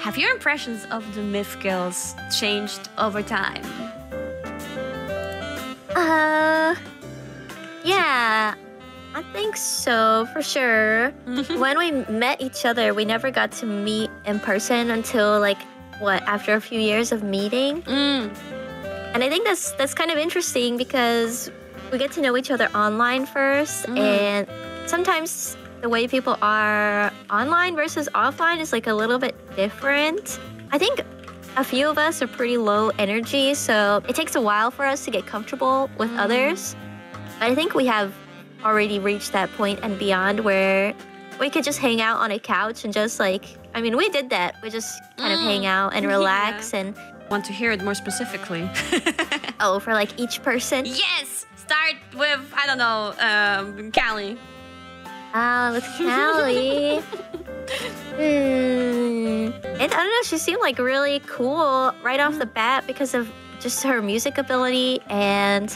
Have your impressions of the Myth girls changed over time? Yeah, I think so, for sure. When we met each other, we never got to meet in person until like, after a few years of meeting. And I think that's kind of interesting because we get to know each other online first, and sometimes the way people are online versus offline is like a little bit different. I think a few of us are pretty low energy, so it takes a while for us to get comfortable with others. But I think we have already reached that point and beyond where we could just hang out on a couch and just like, I mean, we did that. We just kind of hang out and relax and... Want to hear it more specifically? Oh, for like each person? Yes! Start with, I don't know, Callie. With Callie. And I don't know, she seemed like really cool right off the bat because of just her music ability. And,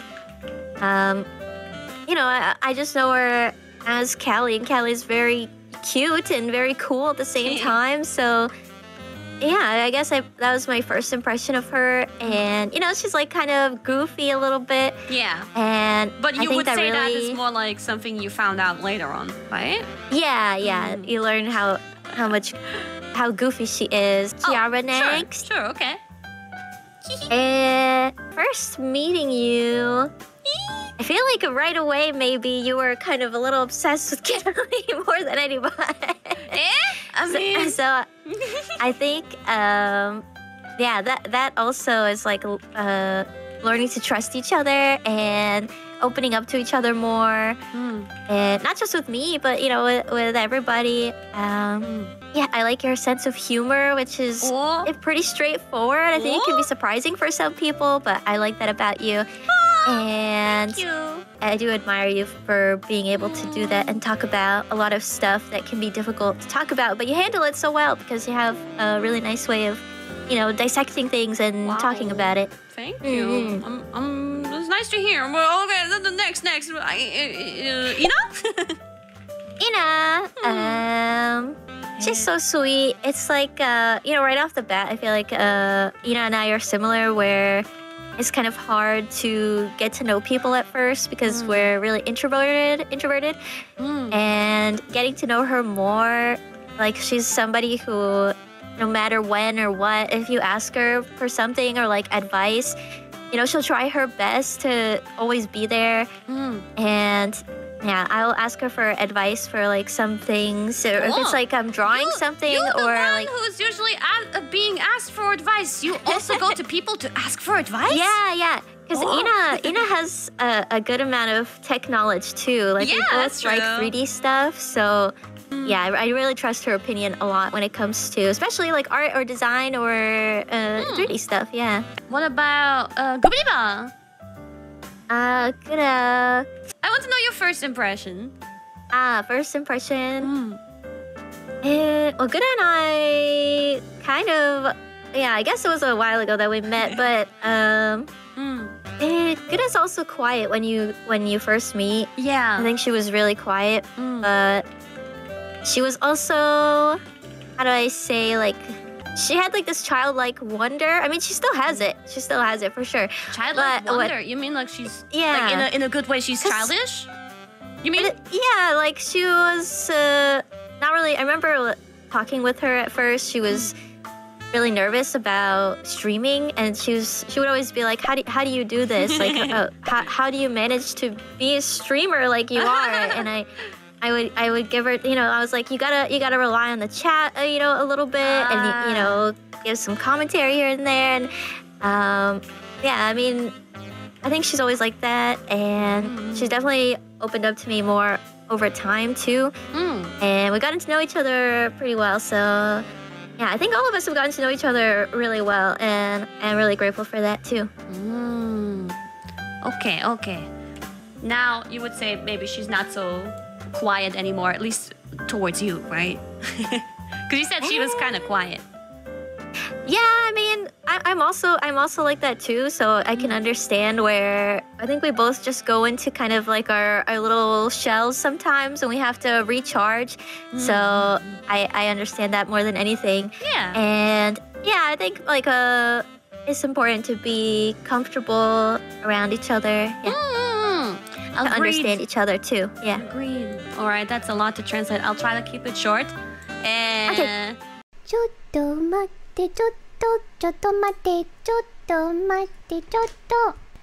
you know, I just know her as Callie, and Callie's very cute and very cool at the same time. So, yeah, I guess that was my first impression of her. And, you know, she's like kind of goofy a little bit. Yeah. And but you I think would say really... that is more like something you found out later on, right? Yeah. You learn how goofy she is. Kiara next. Sure, okay. And first meeting you, I feel like right away maybe you were kind of a little obsessed with Callie more than anybody. I mean... So I think, yeah, that also is like learning to trust each other and opening up to each other more. And not just with me, but, you know, with everybody. Yeah, I like your sense of humor, which is pretty straightforward. I think it can be surprising for some people, but I like that about you. And thank you. I do admire you for being able to do that and talk about a lot of stuff that can be difficult to talk about, but you handle it so well because you have a really nice way of, you know, dissecting things and talking about it. Thank you. It's nice to hear. Well, okay, then the next, Ina? Ina, she's so sweet. It's like, you know, right off the bat, I feel like Ina and I are similar where it's kind of hard to get to know people at first because we're really introverted. And getting to know her more, like she's somebody who, no matter when or what, if you ask her for something or like advice, you know, she'll try her best to always be there. And yeah, I'll ask her for advice for like some things, or if it's like I'm drawing something, you're the or one like who's usually being asked for advice. You also go to people to ask for advice. Yeah, because Ina has a good amount of tech knowledge too. Like we both like 3D stuff, so yeah, I really trust her opinion a lot when it comes to, especially like art or design or 3D stuff. Yeah. What about Gubiba? Gura. I want to know your first impression. First impression. Well, Gura and I kind of, yeah, I guess it was a while ago that we met, but Gura's also quiet when you first meet. Yeah. I think she was really quiet, but she was also, how do I say, like, she had like this childlike wonder. I mean, she still has it. She still has it for sure. Childlike wonder? You mean like she's like in a good way? She's childish? You mean? Yeah, like she was not really. I remember talking with her at first. She was really nervous about streaming, and she would always be like, "How do you do this? Like, how do you manage to be a streamer like you are?" And I would give her, you know, I was like, you gotta rely on the chat, you know, a little bit, and you know, give some commentary here and there, and yeah, I mean, I think she's always like that, and she's definitely opened up to me more over time too, and we gotten to know each other pretty well. So yeah, I think all of us have gotten to know each other really well, and I'm really grateful for that too. Okay. Now you would say maybe she's not so quiet anymore, at least towards you, right? Because you said she was kind of quiet. Yeah, I mean, I'm also like that too. So I can understand where I think we both just go into kind of like our little shells sometimes, and we have to recharge. So I understand that more than anything. Yeah. And yeah, I think like it's important to be comfortable around each other. Yeah. To understand each other too. Yeah. Agreed. All right, that's a lot to translate. I'll try to keep it short. And Okay. ちょっと待ってちょっと待ってちょっと待ってちょっと